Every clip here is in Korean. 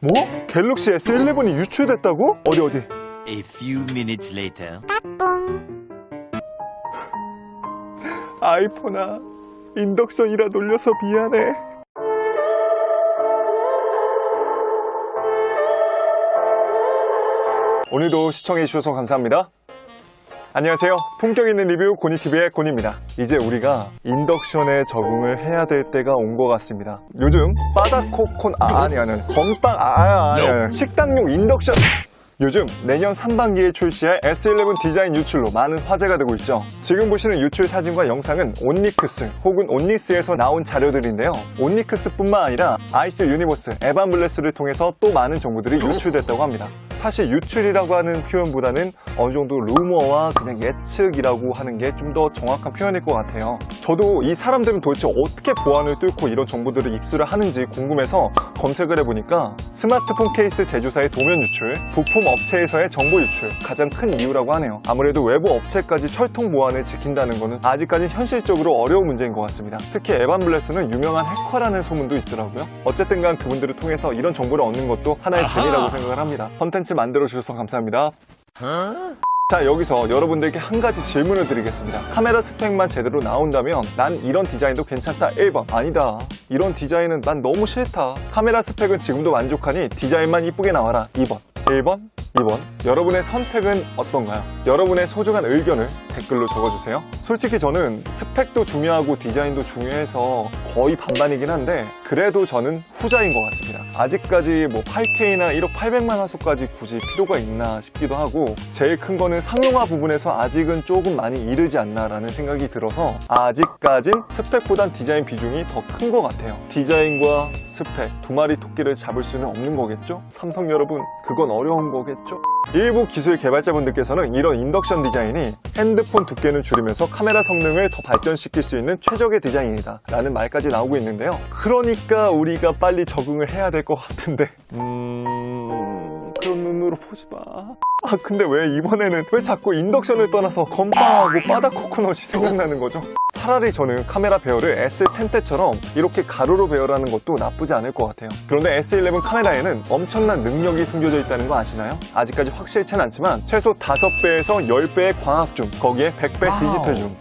뭐? 갤럭시 S11이 유출됐다고? 어디? A few minutes later. 아이폰아, 인덕션이라 놀려서 미안해. 오늘도 시청해주셔서 감사합니다. 안녕하세요. 품격 있는 리뷰 고니TV의 고니입니다. 이제 우리가 인덕션에 적응을 해야 될 때가 온 것 같습니다. 요즘 바다코콘 건빵 식당용 인덕션. 요즘 내년 상반기에 출시할 S11 디자인 유출로 많은 화제가 되고 있죠. 지금 보시는 유출 사진과 영상은 온니크스 혹은 온니스에서 나온 자료들인데요. 온니크스뿐만 아니라 아이스 유니버스, 에반블레스를 통해서 또 많은 정보들이 유출됐다고 합니다. 사실 유출이라고 하는 표현보다는 어느 정도 루머와 그냥 예측이라고 하는 게 좀 더 정확한 표현일 것 같아요. 저도 이 사람들은 도대체 어떻게 보안을 뚫고 이런 정보들을 입수를 하는지 궁금해서 검색을 해보니까 스마트폰 케이스 제조사의 도면 유출, 부품 업체에서의 정보 유출, 가장 큰 이유라고 하네요. 아무래도 외부 업체까지 철통 보안을 지킨다는 것은 아직까지 현실적으로 어려운 문제인 것 같습니다. 특히 에반블레스는 유명한 해커라는 소문도 있더라고요. 어쨌든 간 그분들을 통해서 이런 정보를 얻는 것도 하나의 재미라고 생각을 합니다. 컨텐츠 만들어주셔서 감사합니다. 자, 여기서 여러분들께 한 가지 질문을 드리겠습니다. 카메라 스펙만 제대로 나온다면 난 이런 디자인도 괜찮다 1번, 아니다 이런 디자인은 난 너무 싫다, 카메라 스펙은 지금도 만족하니 디자인만 이쁘게 나와라 2번, 1번, 2번. 여러분의 선택은 어떤가요? 여러분의 소중한 의견을 댓글로 적어주세요. 솔직히 저는 스펙도 중요하고 디자인도 중요해서 거의 반반이긴 한데 그래도 저는 후자인 것 같습니다. 아직까지 뭐 8K나 1억 800만 화소까지 굳이 필요가 있나 싶기도 하고, 제일 큰 거는 상용화 부분에서 아직은 조금 많이 이르지 않나 라는 생각이 들어서 아직까진 스펙보단 디자인 비중이 더 큰 것 같아요. 디자인과 스펙 두 마리 토끼를 잡을 수는 없는 거겠죠? 삼성 여러분, 그건 어려운 거겠죠? 일부 기술 개발자분들께서는 이런 인덕션 디자인이 핸드폰 두께는 줄이면서 카메라 성능을 더 발전시킬 수 있는 최적의 디자인이다 라는 말까지 나오고 있는데요. 그러니까 우리가 빨리 적응을 해야 될 것 같은데 그런 눈으로 보지 마. 근데 왜 이번에는 왜 자꾸 인덕션을 떠나서 건빵하고 바다코코넛이 생각나는 거죠? 차라리 저는 카메라 배열을 S10 때처럼 이렇게 가로로 배열하는 것도 나쁘지 않을 것 같아요. 그런데 S11 카메라에는 엄청난 능력이 숨겨져 있다는 거 아시나요? 아직까지 확실치는 않지만 최소 5배에서 10배의 광학 줌, 거기에 100배 디지털 줌,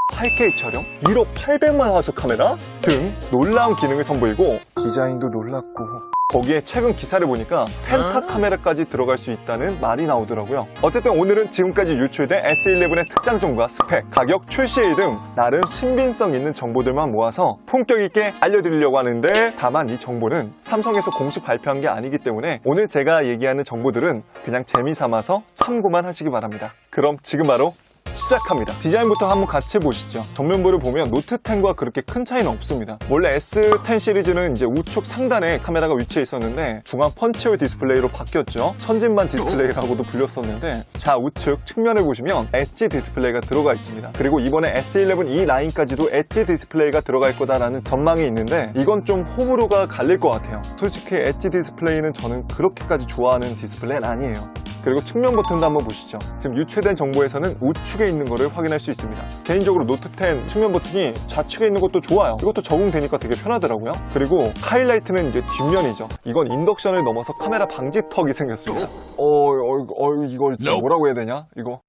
8K 촬영, 1억 800만 화소 카메라 등 놀라운 기능을 선보이고 디자인도 놀랍고, 거기에 최근 기사를 보니까 펜타 카메라까지 들어갈 수 있다는 말이 나오더라고요. 어쨌든 오늘은 지금까지 유출된 S11의 특장점과 스펙, 가격, 출시일 등 나름 신빙성 있는 정보들만 모아서 품격 있게 알려드리려고 하는데, 다만 이 정보는 삼성에서 공식 발표한 게 아니기 때문에 오늘 제가 얘기하는 정보들은 그냥 재미삼아서 참고만 하시기 바랍니다. 그럼 지금 바로 시작합니다. 디자인부터 한번 같이 보시죠. 전면부를 보면 노트10과 그렇게 큰 차이는 없습니다. 원래 S10 시리즈는 이제 우측 상단에 카메라가 위치해 있었는데 중앙 펀치홀 디스플레이로 바뀌었죠. 천진반 디스플레이라고도 불렸었는데 좌우측 측면을 보시면 엣지 디스플레이가 들어가 있습니다. 그리고 이번에 S11 이 라인까지도 엣지 디스플레이가 들어갈 거다라는 전망이 있는데 이건 좀 호불호가 갈릴 것 같아요. 솔직히 엣지 디스플레이는 저는 그렇게까지 좋아하는 디스플레이는 아니에요. 그리고 측면 버튼도 한번 보시죠. 지금 유출된 정보에서는 우측에 있는 거를 확인할 수 있습니다. 개인적으로 노트10 측면 버튼이 좌측에 있는 것도 좋아요. 이것도 적응되니까 되게 편하더라고요. 그리고 하이라이트는 이제 뒷면이죠. 이건 인덕션을 넘어서 카메라 방지턱이 생겼습니다. 이거 진짜 뭐라고 해야 되냐? 이거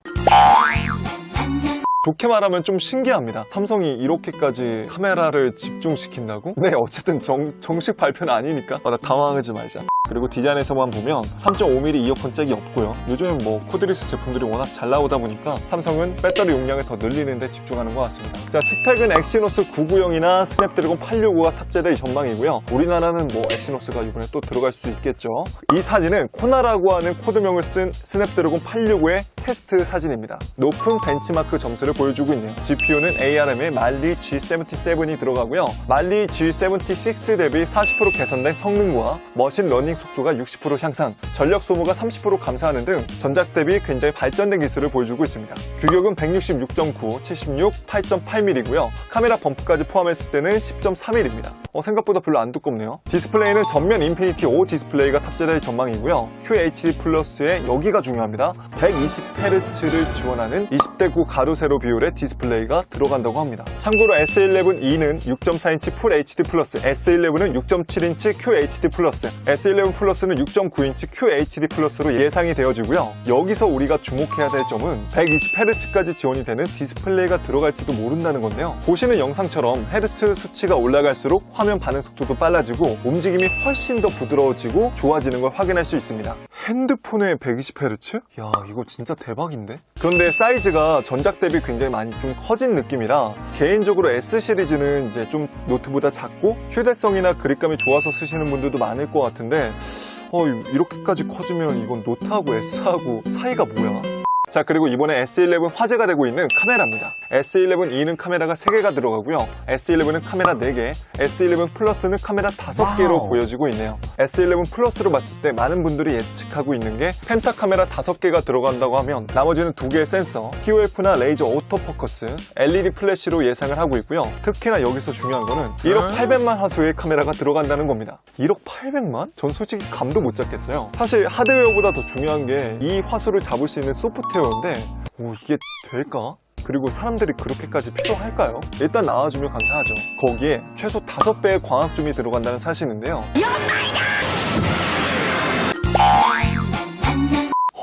좋게 말하면 좀 신기합니다. 삼성이 이렇게까지 카메라를 집중시킨다고? 네, 어쨌든 정식 발표는 아니니까 나 당황하지 말자. 그리고 디자인에서만 보면 3.5mm 이어폰 잭이 없고요. 요즘 뭐 코드리스 제품들이 워낙 잘 나오다 보니까 삼성은 배터리 용량을 더 늘리는 데 집중하는 것 같습니다. 자, 스펙은 엑시노스 990이나 스냅드래곤 865가 탑재될 전망이고요. 우리나라는 뭐 엑시노스가 이번에 또 들어갈 수 있겠죠. 이 사진은 코나라고 하는 코드명을 쓴 스냅드래곤 865의 테스트 사진입니다. 높은 벤치마크 점수를 보여주고 있네요. GPU는 ARM의 말리 G77이 들어가고요. 말리 G76 대비 40% 개선된 성능과 머신 러닝 속도가 60% 향상, 전력 소모가 30% 감소하는 등 전작 대비 굉장히 발전된 기술을 보여주고 있습니다. 규격은 166.9, 76, 8.8mm고요. 카메라 범프까지 포함했을 때는 10.3mm입니다. 생각보다 별로 안 두껍네요. 디스플레이는 전면 인피니티 5 디스플레이가 탑재될 전망이고요. QHD+의 여기가 중요합니다. 120 120Hz를 지원하는 20대9 가로 세로 비율의 디스플레이가 들어간다고 합니다. 참고로 S11E는 6.4인치 풀 HD 플러스, S11은 6.7인치 QHD 플러스, S11 플러스는 6.9인치 QHD 플러스로 예상이 되어지고요. 여기서 우리가 주목해야 될 점은 120Hz까지 지원이 되는 디스플레이가 들어갈지도 모른다는 건데요. 보시는 영상처럼 헤르츠 수치가 올라갈수록 화면 반응 속도도 빨라지고 움직임이 훨씬 더 부드러워지고 좋아지는 걸 확인할 수 있습니다. 핸드폰에 120Hz? 야, 이거 진짜 대박인데? 그런데 사이즈가 전작 대비 굉장히 많이 좀 커진 느낌이라 개인적으로 S 시리즈는 이제 좀 노트보다 작고 휴대성이나 그립감이 좋아서 쓰시는 분들도 많을 것 같은데 이렇게까지 커지면 이건 노트하고 S하고 차이가 뭐야? 자, 그리고 이번에 S11 화제가 되고 있는 카메라입니다. S11E는 카메라가 3개가 들어가고요. S11은 카메라 4개, S11 플러스는 카메라 5개로 보여지고 있네요. S11 플러스로 봤을 때 많은 분들이 예측하고 있는 게 펜타 카메라 5개가 들어간다고 하면 나머지는 2개의 센서, TOF나 레이저 오토포커스, LED 플래시로 예상을 하고 있고요. 특히나 여기서 중요한 거는 1억 800만 화소의 카메라가 들어간다는 겁니다. 1억 800만? 전 솔직히 감도 못 잡겠어요. 사실 하드웨어보다 더 중요한 게 이 화소를 잡을 수 있는 소프트웨어인데 이게 될까? 그리고 사람들이 그렇게까지 필요할까요? 일단 나와주면 감사하죠. 거기에 최소 5배의 광학줌이 들어간다는 사실인데요.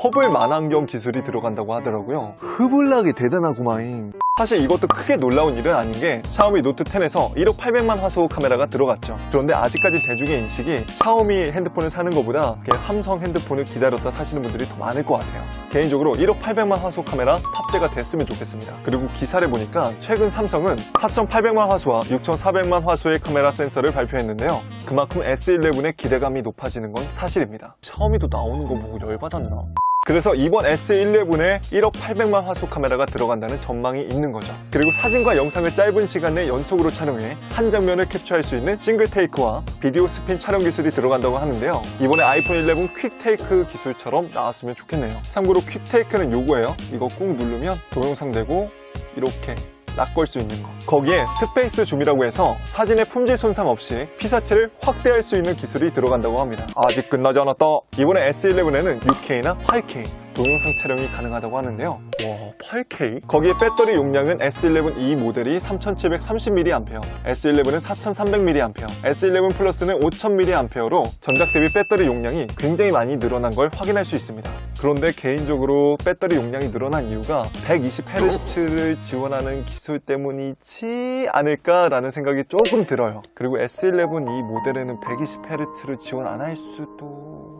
허블 만안경 기술이 들어간다고 하더라고요. 흐블락이 대단하구마잉. 사실 이것도 크게 놀라운 일은 아닌 게 샤오미 노트 10에서 1억 800만 화소 카메라가 들어갔죠. 그런데 아직까지 대중의 인식이 샤오미 핸드폰을 사는 것보다 그냥 삼성 핸드폰을 기다렸다 사시는 분들이 더 많을 것 같아요. 개인적으로 1억 800만 화소 카메라 탑재가 됐으면 좋겠습니다. 그리고 기사를 보니까 최근 삼성은 4,800만 화소와 6,400만 화소의 카메라 센서를 발표했는데요. 그만큼 S11의 기대감이 높아지는 건 사실입니다. 샤오미도 나오는 거 보고 열받았나? 그래서 이번 S11에 1억 800만 화소 카메라가 들어간다는 전망이 있는 거죠. 그리고 사진과 영상을 짧은 시간 내에 연속으로 촬영해 한 장면을 캡처할 수 있는 싱글 테이크와 비디오 스핀 촬영 기술이 들어간다고 하는데요. 이번에 아이폰 11 퀵 테이크 기술처럼 나왔으면 좋겠네요. 참고로 퀵 테이크는 요거예요. 이거 꾹 누르면 동영상 되고 이렇게 락걸 수 있는 거. 거기에 스페이스 줌이라고 해서 사진의 품질 손상 없이 피사체를 확대할 수 있는 기술이 들어간다고 합니다. 아직 끝나지 않았다. 이번에 S11에는 6K나 8K 동영상 촬영이 가능하다고 하는데요. 와, 8K? 거기에 배터리 용량은 S11E 모델이 3730mAh, S11은 4300mAh, S11 플러스는 5000mAh로 전작 대비 배터리 용량이 굉장히 많이 늘어난 걸 확인할 수 있습니다. 그런데 개인적으로 배터리 용량이 늘어난 이유가 120Hz를 지원하는 기술 때문이지 않을까라는 생각이 조금 들어요. 그리고 S11E 모델에는 120Hz를 지원 안 할 수도...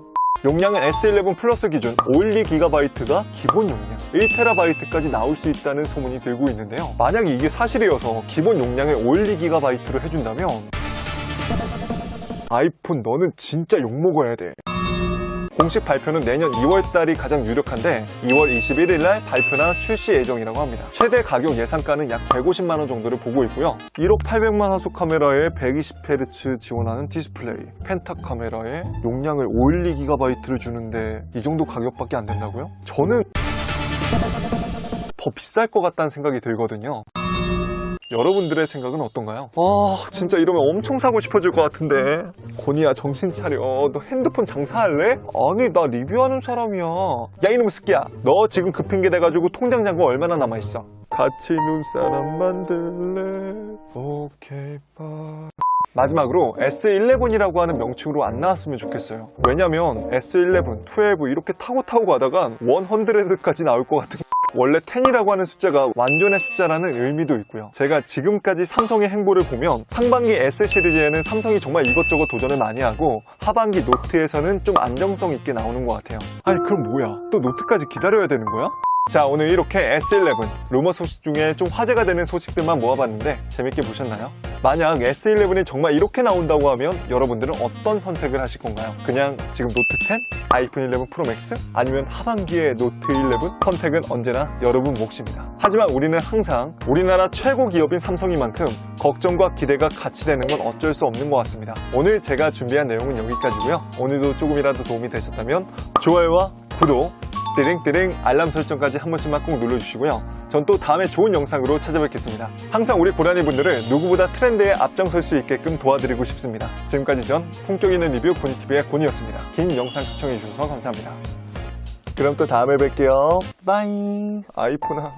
용량은 S11 플러스 기준 512GB가 기본 용량, 1TB까지 나올 수 있다는 소문이 들고 있는데요. 만약에 이게 사실이어서 기본 용량을 512GB로 해준다면 아이폰 너는 진짜 욕먹어야 돼. 공식 발표는 내년 2월달이 가장 유력한데 2월 21일날 발표나 출시 예정이라고 합니다. 최대 가격 예상가는 약 150만원 정도를 보고 있고요. 1억 800만 화소 카메라에 120Hz 지원하는 디스플레이, 펜타 카메라에 용량을 512GB를 주는데 이 정도 가격밖에 안 된다고요? 저는 더 비쌀 것 같다는 생각이 들거든요. 여러분들의 생각은 어떤가요? 진짜 이러면 엄청 사고 싶어질 것 같은데. 고니야, 정신 차려. 너 핸드폰 장사할래? 아니, 나 리뷰하는 사람이야. 야, 이놈의 새끼야. 너 지금 그 핑계 대가지고 통장 잔고 얼마나 남아있어? 같이 눈사람 만들래. 오케이, 바. 마지막으로 S11이라고 하는 명칭으로 안 나왔으면 좋겠어요. 왜냐면 S11, 12 이렇게 타고 가다가 100까지 나올 것 같은. 원래 10이라고 하는 숫자가 완전의 숫자라는 의미도 있고요. 제가 지금까지 삼성의 행보를 보면 상반기 S 시리즈에는 삼성이 정말 이것저것 도전을 많이 하고 하반기 노트에서는 좀 안정성 있게 나오는 것 같아요. 아니 그럼 뭐야? 또 노트까지 기다려야 되는 거야? 자, 오늘 이렇게 S11 루머 소식 중에 좀 화제가 되는 소식들만 모아봤는데 재밌게 보셨나요? 만약 S11이 정말 이렇게 나온다고 하면 여러분들은 어떤 선택을 하실 건가요? 그냥 지금 노트 10? 아이폰 11 프로 맥스? 아니면 하반기의 노트 11? 선택은 언제나 여러분 몫입니다. 하지만 우리는 항상 우리나라 최고 기업인 삼성이만큼 걱정과 기대가 같이 되는 건 어쩔 수 없는 것 같습니다. 오늘 제가 준비한 내용은 여기까지고요. 오늘도 조금이라도 도움이 되셨다면 좋아요와 구독, 띠링띠링 알람 설정까지 한 번씩만 꼭 눌러주시고요. 전 또 다음에 좋은 영상으로 찾아뵙겠습니다. 항상 우리 고라니 분들을 누구보다 트렌드에 앞장설 수 있게끔 도와드리고 싶습니다. 지금까지 전 품격 있는 리뷰 고니TV의 고니였습니다. 긴 영상 시청해주셔서 감사합니다. 그럼 또 다음에 뵐게요. 바이. 아이폰아,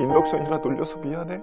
인덕션이라 놀려서 미안해.